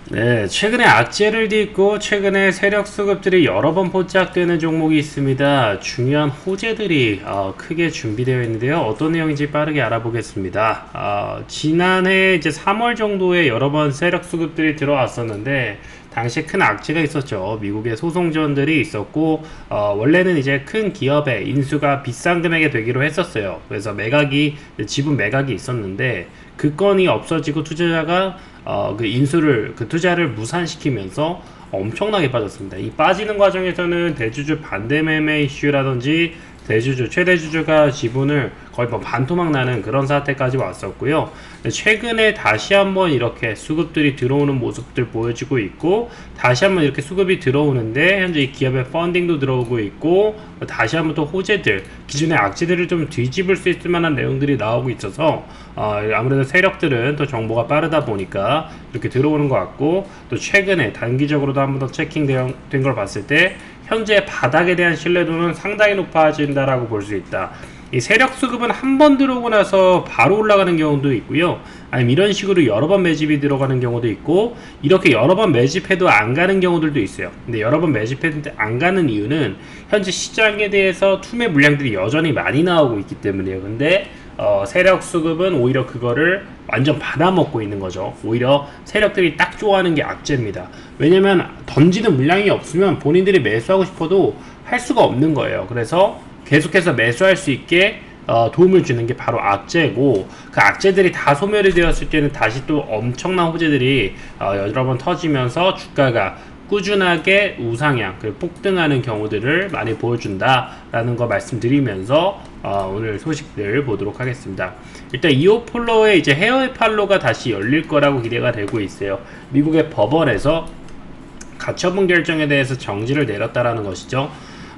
네, 최근에 악재를 딛고 최근에 세력 수급들이 여러 번 포착되는 종목이 있습니다. 중요한 호재들이 크게 준비되어 있는데요. 어떤 내용인지 빠르게 알아보겠습니다. 지난해 이제 3월 정도에 여러 번 세력 수급들이 들어왔었는데 당시에 큰 악재가 있었죠. 미국의 소송전들이 있었고 원래는 이제 큰 기업의 인수가 비싼 금액에 되기로 했었어요. 그래서 매각이 지분 매각이 있었는데 그 건이 없어지고 투자자가 그 인수를 그 투자를 무산시키면서 엄청나게 빠졌습니다. 이 빠지는 과정에서는 대주주 반대 매매 이슈라든지 대주주 최대주주가 지분을 거의 뭐 반토막 나는 그런 사태까지 왔었고요. 최근에 다시 한번 이렇게 수급들이 들어오는 모습들 보여지고 있고 다시 한번 이렇게 수급이 들어오는데 현재 이 기업의 펀딩도 들어오고 있고 다시 한번 또 호재들 기존의 악재들을 좀 뒤집을 수 있을 만한 내용들이 나오고 있어서 아무래도 세력들은 또 정보가 빠르다 보니까 이렇게 들어오는 것 같고 또 최근에 단기적으로도 한번 더 체킹된 걸 봤을 때 현재 바닥에 대한 신뢰도는 상당히 높아진다라고 볼 수 있다. 이 세력 수급은 한 번 들어오고 나서 바로 올라가는 경우도 있고요. 아니면 이런 식으로 여러 번 매집이 들어가는 경우도 있고 이렇게 여러 번 매집해도 안 가는 경우들도 있어요. 근데 여러 번 매집했는데 안 가는 이유는 현재 시장에 대해서 투매 물량들이 여전히 많이 나오고 있기 때문이에요. 근데 세력 수급은 오히려 그거를 완전 받아먹고 있는 거죠. 오히려 세력들이 딱 좋아하는 게 악재입니다. 왜냐면 던지는 물량이 없으면 본인들이 매수하고 싶어도 할 수가 없는 거예요. 그래서 계속해서 매수할 수 있게 도움을 주는 게 바로 악재고 그 악재들이 다 소멸이 되었을 때는 다시 또 엄청난 호재들이 여러 번 터지면서 주가가 꾸준하게 우상향 그리고 폭등하는 경우들을 많이 보여준다라는 거 말씀드리면서 오늘 소식들 보도록 하겠습니다. 일단 이오플로의 이제 해외 판로가 다시 열릴 거라고 기대가 되고 있어요. 미국의 법원에서 가처분 결정에 대해서 정지를 내렸다라는 것이죠.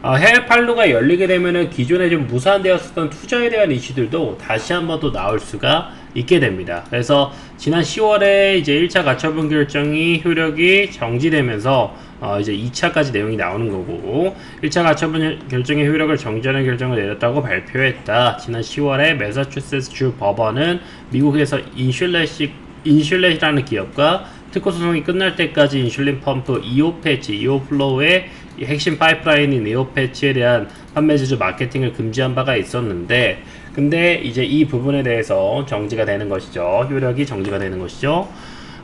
해외 판로가 열리게 되면은 기존에 좀 무산되었었던 투자에 대한 이슈들도 다시 한번 또 나올 수가 있게 됩니다. 그래서 지난 10월에 이제 1차 가처분 결정이 효력이 정지되면서 이제 2차까지 내용이 나오는 거고 1차 가처분 결정의 효력을 정지하는 결정을 내렸다고 발표했다. 지난 10월에 매사추세츠 주 법원은 미국에서 인슐렛이라는 기업과 특허 소송이 끝날 때까지 인슐린 펌프 이오패치, 이오플로우의 핵심 파이프라인인 이오패치에 대한 판매 제조 마케팅을 금지한 바가 있었는데 근데 이제 이 부분에 대해서 정지가 되는 것이죠. 효력이 정지가 되는 것이죠.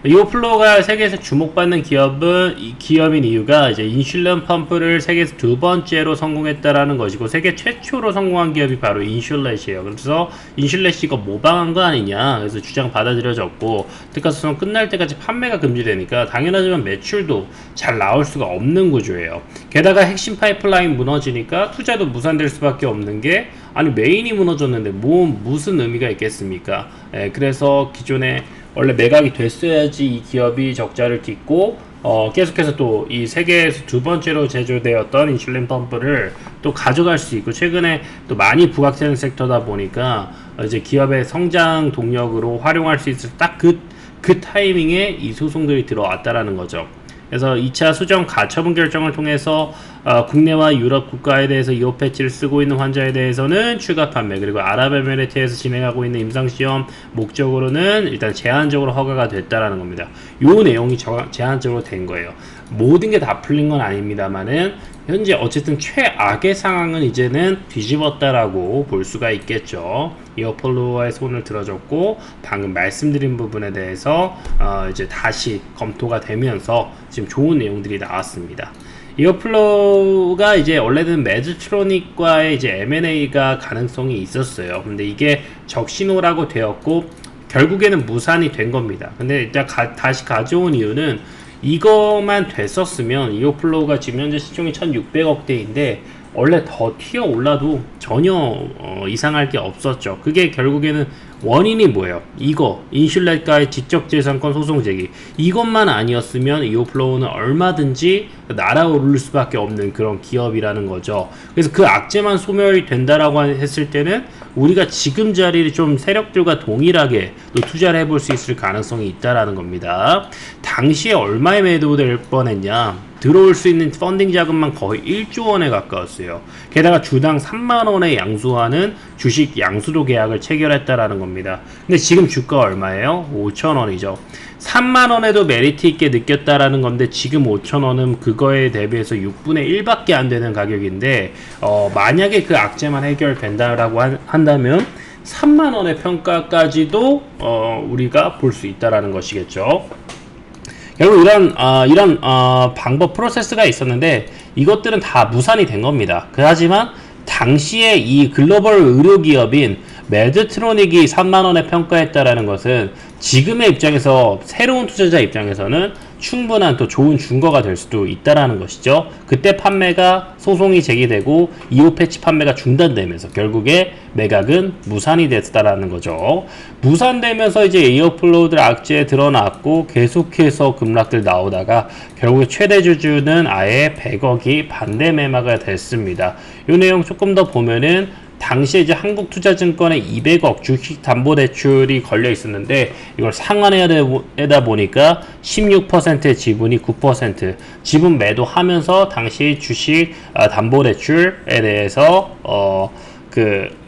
이오플로우가 세계에서 주목받는 기업인 이유가 이제 인슐린 펌프를 세계에서 두 번째로 성공했다라는 것이고 세계 최초로 성공한 기업이 바로 인슐렛이에요. 그래서 인슐렛이 이거 모방한 거 아니냐 그래서 주장 받아들여졌고 특허 소송 끝날 때까지 판매가 금지되니까 당연하지만 매출도 잘 나올 수가 없는 구조예요. 게다가 핵심 파이프라인 무너지니까 투자도 무산될 수밖에 없는 게 아니 메인이 무너졌는데 무슨 의미가 있겠습니까? 그래서 기존에 원래 매각이 됐어야지 이 기업이 적자를 딛고 계속해서 또 이 세계에서 두 번째로 제조되었던 인슐린 펌프를 또 가져갈 수 있고 최근에 또 많이 부각되는 섹터다 보니까 이제 기업의 성장 동력으로 활용할 수 있을 딱 그 타이밍에 이 소송들이 들어왔다라는 거죠. 그래서 2차 수정 가처분 결정을 통해서 국내와 유럽 국가에 대해서 이오패치를 쓰고 있는 환자에 대해서는 추가 판매 그리고 아랍에미레이트에서 진행하고 있는 임상시험 목적으로는 일단 제한적으로 허가가 됐다라는 겁니다. 요 내용이 제한적으로 된 거예요. 모든 게 다 풀린 건 아닙니다만은 현재 어쨌든 최악의 상황은 이제는 뒤집었다라고 볼 수가 있겠죠. 이오플로우의 손을 들어줬고 방금 말씀드린 부분에 대해서 이제 다시 검토가 되면서 지금 좋은 내용들이 나왔습니다. 이어플로우가 이제 원래는 매드트로닉과의 이제 M&A가 가능성이 있었어요. 근데 이게 적신호라고 되었고 결국에는 무산이 된 겁니다. 근데 일단 다시 가져온 이유는 이거만 됐었으면 이어플로우가 지금 현재 시총이 1600억대인데 원래 더 튀어 올라도 전혀 이상할 게 없었죠. 그게 결국에는 원인이 뭐예요? 이거 인슐렛과의 지적재산권 소송 제기 이것만 아니었으면 이오플로우는 얼마든지 날아오를 수밖에 없는 그런 기업이라는 거죠. 그래서 그 악재만 소멸이 된다라고 했을 때는 우리가 지금 자리를 좀 세력들과 동일하게 또 투자를 해볼 수 있을 가능성이 있다라는 겁니다. 당시에 얼마에 매도될 뻔했냐? 들어올 수 있는 펀딩 자금만 거의 1조 원에 가까웠어요. 게다가 주당 3만 원에 양수하는 주식 양수도 계약을 체결했다라는 겁니다. 근데 지금 주가 얼마예요? 5천 원이죠. 3만 원에도 메리트 있게 느꼈다라는 건데 지금 5천 원은 그거에 대비해서 6분의 1밖에 안 되는 가격인데 만약에 그 악재만 해결된다라고 한다면 3만 원의 평가까지도 우리가 볼 수 있다라는 것이겠죠. 결국 이런 방법 프로세스가 있었는데 이것들은 다 무산이 된 겁니다. 하지만 당시에 이 글로벌 의료기업인 메드트로닉이 3만원에 평가했다라는 것은 지금의 입장에서 새로운 투자자 입장에서는 충분한 또 좋은 증거가 될 수도 있다라는 것이죠. 그때 판매가 소송이 제기되고 2호 패치 판매가 중단되면서 결국에 매각은 무산이 됐다라는 거죠. 무산되면서 이제 에어플로우들 악재에 드러났고 계속해서 급락들 나오다가 결국에 최대 주주는 아예 100억이 반대 매매가 됐습니다. 이 내용 조금 더 보면은 당시에 이제 한국투자증권에 200억 주식담보대출이 걸려 있었는데 이걸 상환해야 되다 보니까 16%의 지분이 9% 지분 매도하면서 당시 주식 담보대출에 대해서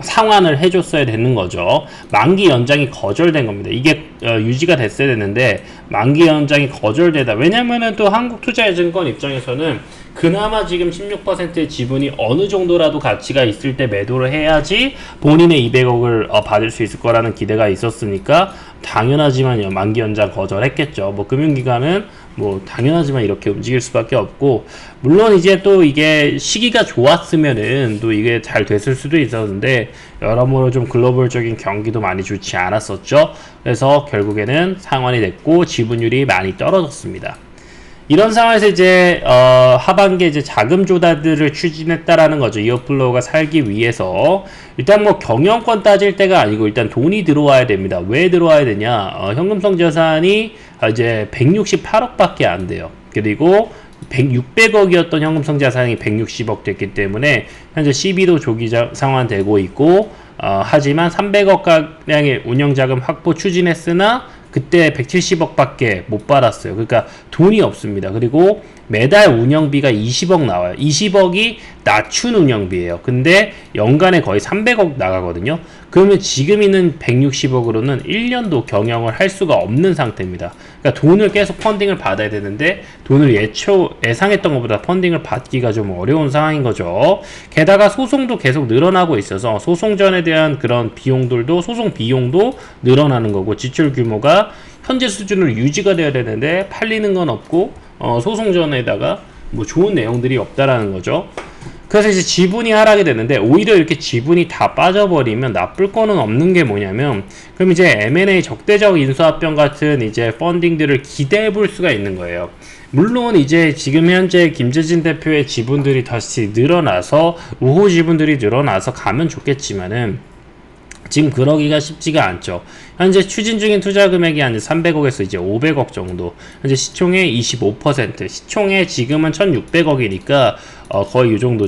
상환을 해줬어야 되는 거죠. 만기 연장이 거절된 겁니다. 이게 유지가 됐어야 되는데 만기 연장이 거절되다. 왜냐면은 또 한국투자증권 입장에서는 그나마 지금 16%의 지분이 어느 정도라도 가치가 있을 때 매도를 해야지 본인의 200억을 받을 수 있을 거라는 기대가 있었으니까 당연하지만요. 만기 연장 거절했겠죠. 뭐 금융기관은 뭐 당연하지만 이렇게 움직일 수밖에 없고, 물론 이제 또 이게 시기가 좋았으면은 또 이게 잘 됐을 수도 있었는데 여러모로 좀 글로벌적인 경기도 많이 좋지 않았었죠. 그래서 결국에는 상환이 됐고 지분율이 많이 떨어졌습니다. 이런 상황에서 이제 하반기에 이제 자금 조달들을 추진했다라는 거죠. 이어플로우가 살기 위해서 일단 뭐 경영권 따질 때가 아니고 일단 돈이 들어와야 됩니다. 왜 들어와야 되냐? 현금성 자산이 이제 168억밖에 안 돼요. 그리고 600억이었던 현금성 자산이 160억 됐기 때문에 현재 CB도 조기 상환되고 있고, 하지만 300억 가량의 운영자금 확보 추진했으나 그때 170억밖에 못 받았어요. 그러니까 돈이 없습니다. 그리고 매달 운영비가 20억 나와요. 20억이 낮춘 운영비예요. 근데 연간에 거의 300억 나가거든요. 그러면 지금 있는 160억으로는 1년도 경영을 할 수가 없는 상태입니다. 그러니까 돈을 계속 펀딩을 받아야 되는데 돈을 예상했던 것보다 펀딩을 받기가 좀 어려운 상황인 거죠. 게다가 소송도 계속 늘어나고 있어서 소송전에 대한 그런 비용들도, 소송 비용도 늘어나는 거고, 지출 규모가 현재 수준으로 유지가 돼야 되는데 팔리는 건 없고 소송전에다가 뭐 좋은 내용들이 없다라는 거죠. 그래서 이제 지분이 하락이 되는데, 오히려 이렇게 지분이 다 빠져버리면 나쁠 거는 없는 게 뭐냐면, 그럼 이제 M&A 적대적 인수합병 같은 이제 펀딩들을 기대해 볼 수가 있는 거예요. 물론 이제 지금 현재 김재진 대표의 지분들이 다시 늘어나서 우호 지분들이 늘어나서 가면 좋겠지만은 지금 그러기가 쉽지가 않죠. 현재 추진 중인 투자 금액이 한 300억에서 이제 500억 정도. 현재 시총의 25%. 시총의 지금은 1600억이니까 거의 이 정도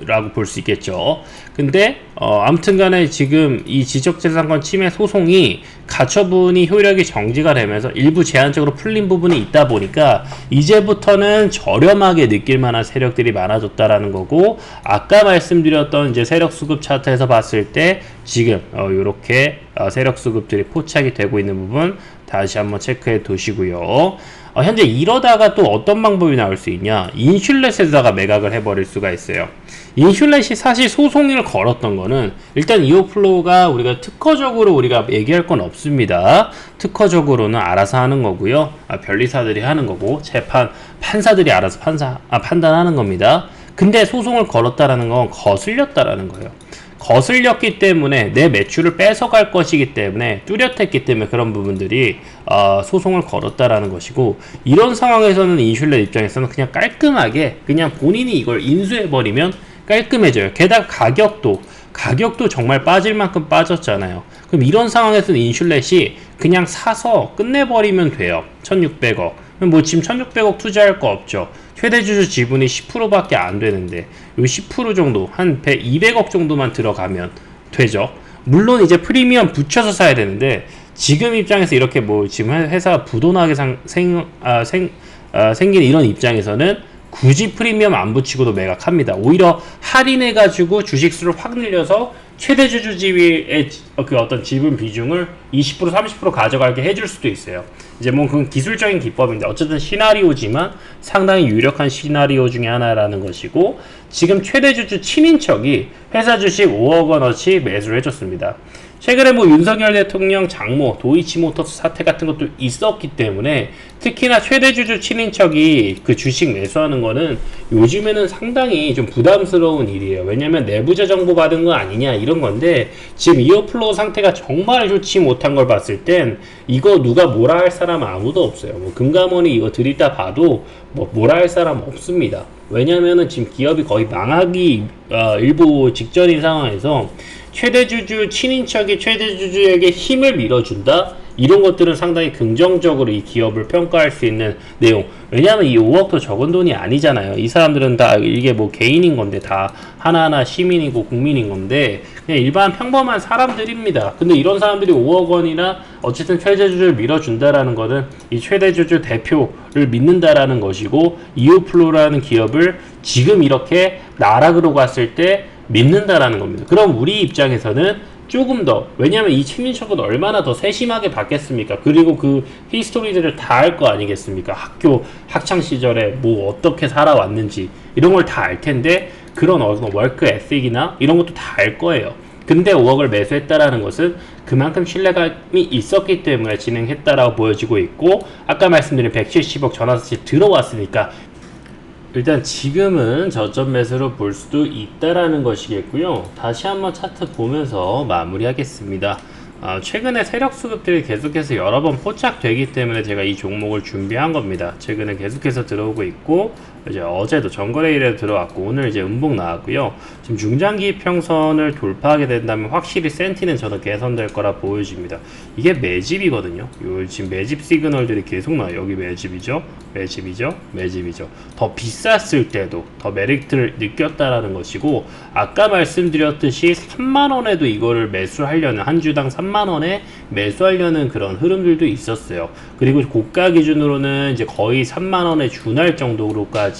라고 볼 수 있겠죠. 근데 아무튼 간에 지금 이 지적재산권 침해 소송이 가처분이 효력이 정지가 되면서 일부 제한적으로 풀린 부분이 있다 보니까 이제부터는 저렴하게 느낄 만한 세력들이 많아졌다라는 거고, 아까 말씀드렸던 이제 세력 수급 차트에서 봤을 때 지금 요렇게 세력 수급들이 포착이 되고 있는 부분 다시 한번 체크해 두시고요. 현재 이러다가 또 어떤 방법이 나올 수 있냐? 인슐렛에다가 매각을 해버릴 수가 있어요. 인슐렛이 사실 소송을 걸었던 거는 일단 이오플로우가 우리가 특허적으로 우리가 얘기할 건 없습니다. 특허적으로는 알아서 하는 거고요. 변리사들이 하는 거고, 판사들이 알아서 판단하는 겁니다. 근데 소송을 걸었다라는 건 거슬렸다라는 거예요. 거슬렸기 때문에 내 매출을 뺏어갈 것이기 때문에, 뚜렷했기 때문에 그런 부분들이 소송을 걸었다라는 것이고, 이런 상황에서는 인슐렛 입장에서는 그냥 깔끔하게 그냥 본인이 이걸 인수해버리면 깔끔해져요. 게다가 가격도 정말 빠질 만큼 빠졌잖아요. 그럼 이런 상황에서는 인슐렛이 그냥 사서 끝내버리면 돼요. 1600억. 뭐 지금 1600억 투자할 거 없죠. 최대 주주 지분이 10%밖에 안 되는데 이 10% 정도, 한 200억 정도만 들어가면 되죠. 물론 이제 프리미엄 붙여서 사야 되는데 지금 입장에서 이렇게 뭐 지금 회사가 부도나게 생긴 이런 입장에서는 굳이 프리미엄 안 붙이고도 매각합니다. 오히려 할인해가지고 주식수를 확 늘려서 최대 주주지위의 그 어떤 지분 비중을 20% 30% 가져가게 해줄 수도 있어요. 이제 뭐 그건 기술적인 기법인데 어쨌든 시나리오지만 상당히 유력한 시나리오 중에 하나라는 것이고, 지금 최대 주주 친인척이 회사 주식 5억 원어치 매수를 해줬습니다. 최근에 뭐 윤석열 대통령 장모 도이치모터스 사태 같은 것도 있었기 때문에 특히나 최대 주주 친인척이 그 주식 매수하는 거는 요즘에는 상당히 좀 부담스러운 일이에요. 왜냐면 내부자 정보 받은 거 아니냐 이런 건데, 지금 이어플로우 상태가 정말 좋지 못한 걸 봤을 땐 이거 누가 뭐라 할 사람 아무도 없어요. 뭐 금감원이 이거 들이다 봐도 뭐 뭐라 할 사람 없습니다. 왜냐면은 지금 기업이 거의 망하기 일부 직전인 상황에서 최대 주주 친인척이 최대 주주에게 힘을 밀어준다? 이런 것들은 상당히 긍정적으로 이 기업을 평가할 수 있는 내용. 왜냐하면 이 5억도 적은 돈이 아니잖아요. 이 사람들은 다 이게 뭐 개인인 건데, 다 하나하나 시민이고 국민인 건데 그냥 일반 평범한 사람들입니다. 근데 이런 사람들이 5억 원이나 어쨌든 최대 주주를 밀어준다라는 거는 이 최대 주주 대표를 믿는다라는 것이고, 이오플로라는 기업을 지금 이렇게 나락으로 갔을 때 믿는다라는 겁니다. 그럼 우리 입장에서는 조금 더, 왜냐하면 이 친인척은 얼마나 더 세심하게 받겠습니까? 그리고 그 히스토리들을 다 알 거 아니겠습니까? 학교 학창 시절에 뭐 어떻게 살아왔는지 이런 걸 다 알 텐데, 그런 어떤 워크 에틱이나 이런 것도 다 알 거예요. 근데 5억을 매수했다라는 것은 그만큼 신뢰감이 있었기 때문에 진행했다라고 보여지고 있고, 아까 말씀드린 170억 전환사채 들어왔으니까 일단 지금은 저점 매수로 볼 수도 있다라는 것이겠고요. 다시 한번 차트 보면서 마무리하겠습니다. 최근에 세력 수급들이 계속해서 여러 번 포착되기 때문에 제가 이 종목을 준비한 겁니다. 최근에 계속해서 들어오고 있고, 이제 어제도 전거래일에 들어왔고, 오늘 이제 음봉 나왔고요. 지금 중장기 평선을 돌파하게 된다면 확실히 센티는 저는 개선될 거라 보여집니다. 이게 매집이거든요. 요 지금 매집 시그널들이 계속 나와요. 여기 매집이죠, 매집이죠, 매집이죠. 더 비쌌을 때도 더 메리트를 느꼈다라는 것이고, 아까 말씀드렸듯이 3만원에도 이거를 매수하려는, 한 주당 3만원에 매수하려는 그런 흐름들도 있었어요. 그리고 고가 기준으로는 이제 거의 3만원에 준할 정도로까지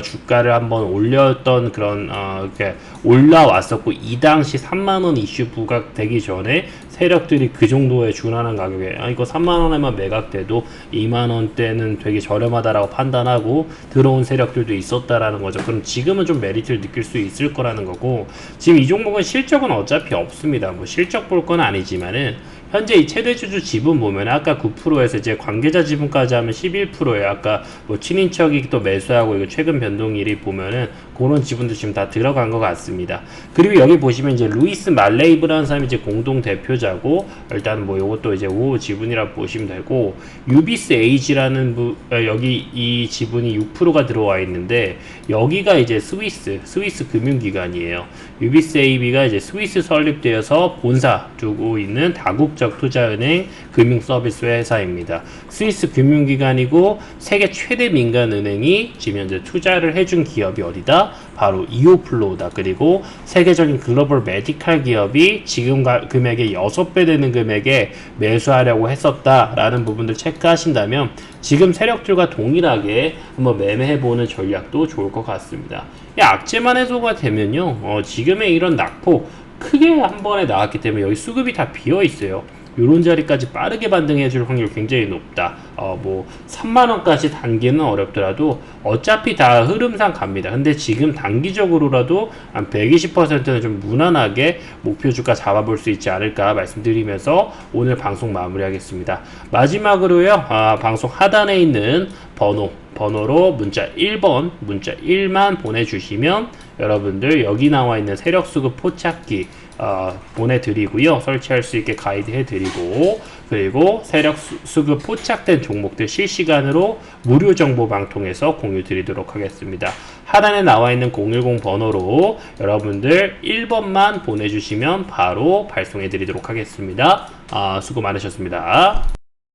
주가를 한번 올렸던 그런 이렇게 올라왔었고, 이 당시 3만원 이슈 부각되기 전에 세력들이 그 정도에 준하는 가격에 이거 3만원에만 매각돼도 2만원대는 되게 저렴하다라고 판단하고 들어온 세력들도 있었다라는 거죠. 그럼 지금은 좀 메리트를 느낄 수 있을 거라는 거고, 지금 이 종목은 실적은 어차피 없습니다. 뭐 실적 볼 건 아니지만은 현재 이 최대주주 지분 보면 아까 9%에서 이제 관계자 지분까지 하면 11%예요. 아까 뭐 친인척이 또 매수하고 이거 최근 변동일이 보면은 그런 지분도 지금 다 들어간 것 같습니다. 그리고 여기 보시면 이제 루이스 말레이브라는 사람이 이제 공동 대표자고, 일단 뭐 요것도 이제 5 지분이라 보시면 되고, 유비스 에이지라는 여기 이 지분이 6%가 들어와 있는데, 여기가 이제 스위스 금융기관이에요. 유비스 AB가 이제 스위스 설립되어서 본사 두고 있는 다국적 투자은행 금융서비스 회사입니다. 스위스 금융기관이고 세계 최대 민간은행이 지금 현재 투자를 해준 기업이 어디다? 바로 이오플로우다. 그리고 세계적인 글로벌 메디칼 기업이 지금 금액의 6배 되는 금액에 매수하려고 했었다라는 부분들 체크하신다면 지금 세력들과 동일하게 한번 매매해보는 전략도 좋을 것 같습니다. 악재만 해소가 되면요, 지금의 이런 낙폭 크게 한 번에 나왔기 때문에 여기 수급이 다 비어 있어요. 요런 자리까지 빠르게 반등해 줄 확률이 굉장히 높다. 뭐 3만원까지 단기는 어렵더라도 어차피 다 흐름상 갑니다. 근데 지금 단기적으로라도 한 120%는 좀 무난하게 목표 주가 잡아볼 수 있지 않을까 말씀드리면서 오늘 방송 마무리하겠습니다. 마지막으로요, 방송 하단에 있는 번호로 문자 1번, 문자 1만 보내주시면 여러분들 여기 나와 있는 세력수급 포착기 보내드리고요. 설치할 수 있게 가이드 해드리고, 그리고 세력 수급 포착된 종목들 실시간으로 무료 정보방 통해서 공유 드리도록 하겠습니다. 하단에 나와 있는 010 번호로 여러분들 1번만 보내주시면 바로 발송해 드리도록 하겠습니다. 수고 많으셨습니다.